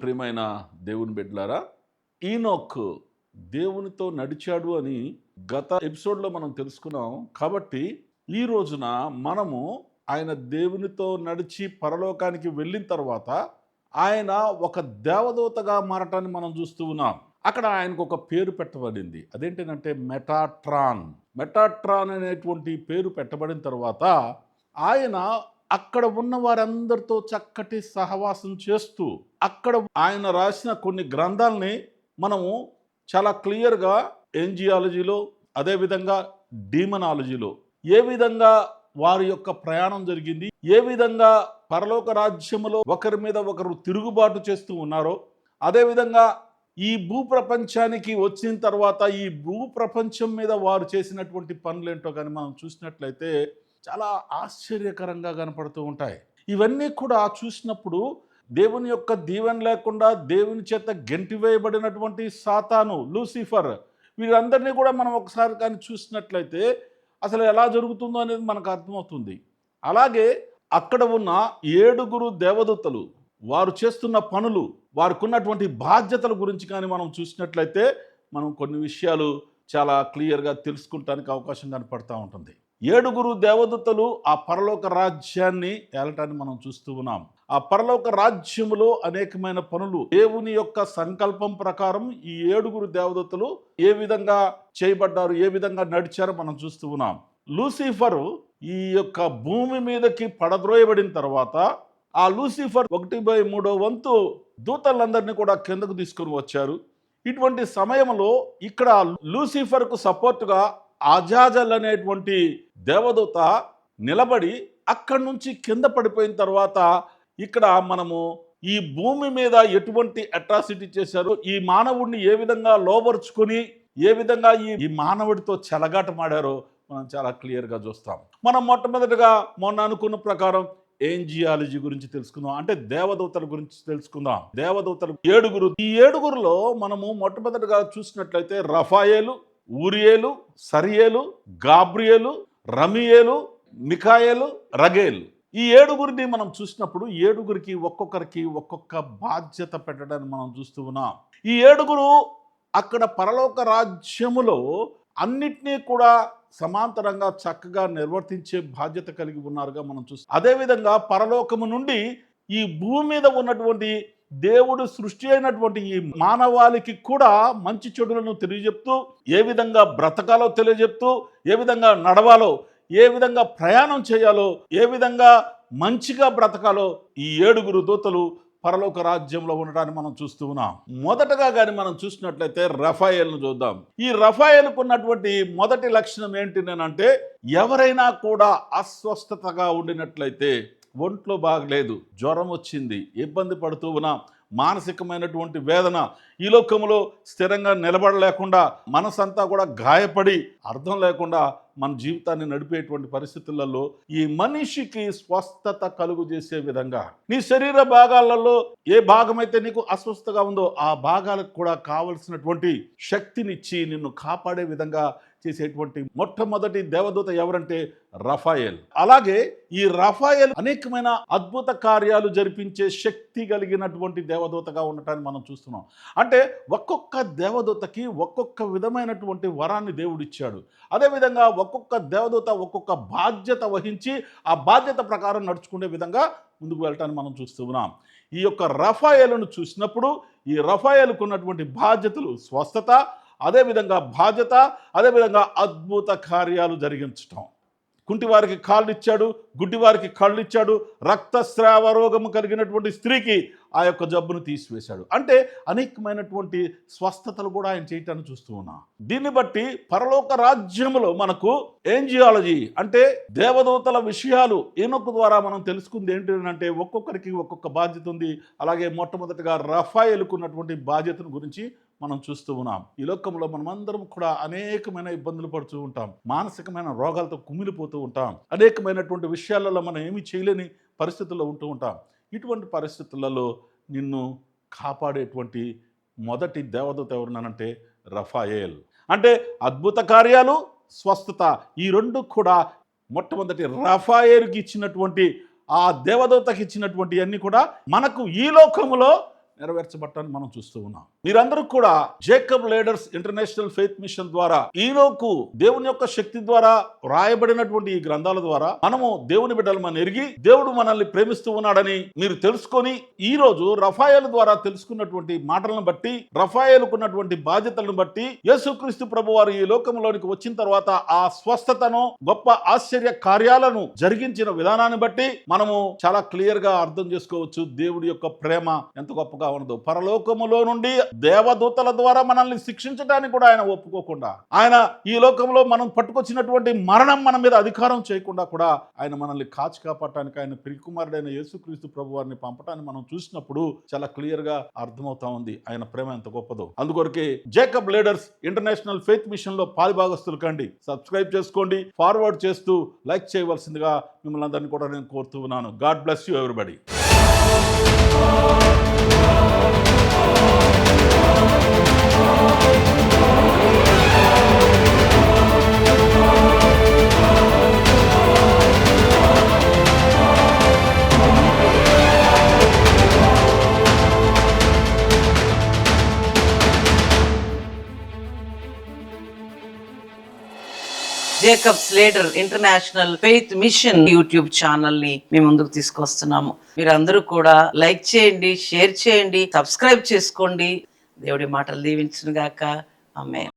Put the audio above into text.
ప్రియమైన దేవుని బిడ్డలారా, ఈనోక్ దేవునితో నడిచాడు అని గత ఎపిసోడ్లో మనం తెలుసుకున్నాం. కాబట్టి ఈ రోజున మనము ఆయన దేవునితో నడిచి పరలోకానికి వెళ్ళిన తర్వాత ఆయన ఒక దేవదూతగా మారటాన్ని మనం చూస్తూ ఉన్నాం. అక్కడ ఆయనకు ఒక పేరు పెట్టబడింది. అదేంటంటే మెటాట్రాన్. మెటాట్రాన్ అనేటువంటి పేరు పెట్టబడిన తర్వాత ఆయన అక్కడ ఉన్న వారందరితో చక్కటి సహవాసం చేస్తూ అక్కడ ఆయన రాసిన కొన్ని గ్రంథాలని మనము చాలా క్లియర్గా ఏంజియాలజీలో, అదేవిధంగా డీమనాలజీలో ఏ విధంగా వారి యొక్క ప్రయాణం జరిగింది, ఏ విధంగా పరలోక రాజ్యములో ఒకరి మీద ఒకరు తిరుగుబాటు చేస్తూ ఉన్నారో, అదేవిధంగా ఈ భూప్రపంచానికి వచ్చిన తర్వాత ఈ భూప్రపంచం మీద వారు చేసినటువంటి పనులేంటో కానీ మనం చూసినట్లయితే చాలా ఆశ్చర్యకరంగా కనపడుతూ ఉంటాయి. ఇవన్నీ కూడా చూసినప్పుడు దేవుని యొక్క దీవెన లేకుండా దేవుని చేత గెంటివేయబడినటువంటి సాతాను, లూసిఫర్, వీరందరినీ కూడా మనం ఒకసారి కానీ చూసినట్లయితే అసలు ఎలా జరుగుతుందో అనేది మనకు అర్థమవుతుంది. అలాగే అక్కడ ఉన్న 7 దేవదూతలు వారు చేస్తున్న పనులు, వారికి ఉన్నటువంటి బాధ్యతల గురించి కానీ మనం చూసినట్లయితే మనం కొన్ని విషయాలు చాలా క్లియర్గా తెలుసుకుంటానికి అవకాశం కనపడతా ఉంటుంది. 7 దేవదూతలు ఆ పరలోక రాజ్యాన్ని ఏలటాన్ని మనం చూస్తూ ఉన్నాం. ఆ పరలోక రాజ్యములో అనేకమైన పనులు దేవుని యొక్క సంకల్పం ప్రకారం ఈ 7 దేవదూతలు ఏ విధంగా చేయబడ్డారు, ఏ విధంగా నడిచారో మనం చూస్తూ ఉన్నాం. లూసిఫరు ఈ యొక్క భూమి మీదకి పడద్రోయబడిన తర్వాత ఆ లూసిఫర్ 1/3 వంతు దూతలందరినీ కూడా కిందకు తీసుకొని వచ్చారు. ఇటువంటి సమయంలో ఇక్కడ లూసిఫర్కు సపోర్టుగా అజాజల్ అనేటువంటి దేవదూత నిలబడి అక్కడి నుంచి కింద పడిపోయిన తర్వాత ఇక్కడ మనము ఈ భూమి మీద ఎటువంటి అట్రాసిటీ చేశారు, ఈ మానవుడిని ఏ విధంగా లోబరుచుకొని ఏ విధంగా ఈ మానవుడితో చెలగాటమాడారో మనం చాలా క్లియర్గా చూస్తాం. మనం మొట్టమొదటిగా మొన్న అనుకున్న ప్రకారం ఏంజియాలజీ గురించి తెలుసుకుందాం. అంటే దేవదూతల గురించి తెలుసుకుందాం. దేవదూతలు 7. ఈ 7లో మనము మొట్టమొదటిగా చూసినట్లయితే రఫాయేలు, ఊరియేలు, సరియేలు, గాబ్రియేలు, రమియేలు, మిఖాయేలు, రగేలు. ఈ 7 మనం చూసినప్పుడు 7 ఒక్కొక్కరికి ఒక్కొక్క బాధ్యత పెట్టడాన్ని మనం చూస్తూ ఉన్నాం. ఈ 7 అక్కడ పరలోక రాజ్యములో అన్నిటినీ కూడా సమాంతరంగా చక్కగా నిర్వర్తించే బాధ్యత కలిగి ఉన్నారుగా మనం చూస్తాం. అదేవిధంగా పరలోకము నుండి ఈ భూమి మీద ఉన్నటువంటి దేవుడు సృష్టి అయినటువంటి ఈ మానవాళికి కూడా మంచి చెడులను తెలియజెప్తూ, ఏ విధంగా బ్రతకాలో తెలియజెప్తూ, ఏ విధంగా నడవాలో, ఏ విధంగా ప్రయాణం చేయాలో, ఏ విధంగా మంచిగా బ్రతకాలో ఈ 7 దూతలు పరలోక రాజ్యంలో ఉండటాన్ని మనం చూస్తూ ఉన్నాం. మొదటగా కానీ మనం చూసినట్లయితే రఫాయేల్ను చూద్దాం. ఈ రఫాయేలుకు ఉన్నటువంటి మొదటి లక్షణం ఏంటినంటే, ఎవరైనా కూడా అస్వస్థతగా ఉండినట్లయితే, ఒంట్లో బాగలేదు, జ్వరం వచ్చింది, ఇబ్బంది పడుతూ ఉన్నాం, మానసికమైనటువంటి వేదన, ఈ లోకంలో స్థిరంగా నిలబడలేకుండా మనసంతా కూడా గాయపడి అర్థం లేకుండా మన జీవితాన్ని నడిపేటువంటి పరిస్థితులలో ఈ మనిషికి స్వస్థత కలుగు చేసే విధంగా నీ శరీర భాగాలలో ఏ భాగమైతే నీకు అస్వస్థగా ఉందో ఆ భాగాలకు కూడా కావలసినటువంటి శక్తినిచ్చి నిన్ను కాపాడే విధంగా చేసేటువంటి మొట్టమొదటి దేవదూత ఎవరంటే రఫాయేల్. అలాగే ఈ రఫాయేల్ అనేకమైన అద్భుత కార్యాలు జరిపించే శక్తి కలిగినటువంటి దేవదూతగా ఉండటాన్ని మనం చూస్తున్నాం. అంటే ఒక్కొక్క దేవదూతకి ఒక్కొక్క విధమైనటువంటి వరాన్ని దేవుడిచ్చాడు. అదేవిధంగా ఒక్కొక్క దేవదూత ఒక్కొక్క బాధ్యత వహించి ఆ బాధ్యత ప్రకారం నడుచుకునే విధంగా ముందుకు వెళ్ళటాన్ని మనం చూస్తూ ఉన్నాం. ఈ యొక్క రఫాయేలును చూసినప్పుడు ఈ రఫాయేలుకు ఉన్నటువంటి బాధ్యతలు స్వస్థత, అదేవిధంగా బాధ్యత, అదేవిధంగా అద్భుత కార్యాలు జరిగించటం. కుంటివారికి కాళ్ళు ఇచ్చాడు, గుడ్డివారికి కళ్ళు ఇచ్చాడు, రక్తస్రావ రోగము కలిగినటువంటి స్త్రీకి ఆ యొక్క జబ్బును తీసివేశాడు. అంటే అనేకమైనటువంటి స్వస్థతలు కూడా ఆయన చేయటాన్ని చూస్తూ ఉన్నాం. దీన్ని బట్టి పరలోక రాజ్యములో మనకు ఏంజియాలజీ అంటే దేవదూతల విషయాలు ఈనోకు ద్వారా మనం తెలుసుకుంది ఏంటంటే ఒక్కొక్కరికి ఒక్కొక్క బాధ్యత ఉంది. అలాగే మొట్టమొదటిగా రఫాయేలుకు ఉన్నటువంటి బాధ్యతను గురించి మనం చూస్తూ ఉన్నాం. ఈ లోకంలో మనమందరం కూడా అనేకమైన ఇబ్బందులు పడుతూ ఉంటాం, మానసికమైన రోగాలతో కుమిలిపోతూ ఉంటాం, అనేకమైనటువంటి విషయాలలో మనం ఏమీ చేయలేని పరిస్థితుల్లో ఉంటూ ఉంటాం. ఇటువంటి పరిస్థితులలో నిన్ను కాపాడేటువంటి మొదటి దేవదూత ఎవరున్నానంటే రఫాయేల్. అంటే అద్భుత కార్యాలు, స్వస్థత, ఈ 2 కూడా మొట్టమొదటి రఫాయేలుకి ఇచ్చినటువంటి ఆ దేవదూతకి ఇచ్చినటువంటి అన్నీ కూడా మనకు ఈ లోకములో నెరవేర్చబట్టాన్ని మనం చూస్తూ ఉన్నాం. మీరందరూ కూడా Jacob leaders international faith mission ద్వారా ఈనోకు దేవుని యొక్క శక్తి ద్వారా రాయబడినటువంటి ఈ గ్రంథాల ద్వారా మనము దేవుని బిడ్డలు మనం ఎరిగి దేవుడు మనల్ని ప్రేమిస్తూ ఉన్నాడని మీరు తెలుసుకొని ఈ రోజు రఫాయేలు ద్వారా తెలుసుకున్నటువంటి మాటలను బట్టి, రఫాయేలుకున్నటువంటి బాధ్యతలను బట్టి, యేసుక్రీస్తు ప్రభు వారు ఈ లోకంలోనికి వచ్చిన తర్వాత ఆ స్వస్థతను, గొప్ప ఆశ్చర్య కార్యాలను జరిగించిన విధానాన్ని బట్టి మనము చాలా క్లియర్ గా అర్థం చేసుకోవచ్చు దేవుడి యొక్క ప్రేమ ఎంత గొప్పగా ఉన్నదో. పరలోకములో నుండి దేవదూతల ద్వారా మనల్ని శిక్షించడానికి కూడా ఆయన ఒప్పుకోకుండా, ఆయన ఈ లోకంలో మనం పట్టుకొచ్చినటువంటి మరణం మన మీద అధికారం చేయకుండా కూడా ఆయన మనల్ని కాచి కాపాడటానికి ఆయన ప్రియకుమారుడైన యేసుక్రీస్తు ప్రభు వారిని పంపటాన్ని మనం చూసినప్పుడు చాలా క్లియర్ గా అర్థమవుతా ఉంది ఆయన ప్రేమ ఎంత గొప్పదో. అందుకొరకే Jacob leaders international faith mission లో పాలుభాగస్తులు కండి. సబ్స్క్రైబ్ చేసుకోండి, ఫార్వర్డ్ చేస్తూ లైక్ చేయవలసిందిగా మిమ్మల్ని అందరినీ కూడా నేను కోరుతూ ఉన్నాను. God bless you everybody. Jacob Slater international faith mission YouTube channel ని మీ ముందుకు తీసుకొస్తున్నాము. మీరందరూ కూడా లైక్ చేయండి, షేర్ చేయండి, సబ్స్క్రైబ్ చేసుకోండి. దేవుడి మాటలు దీవించును గాక. ఆమేన్.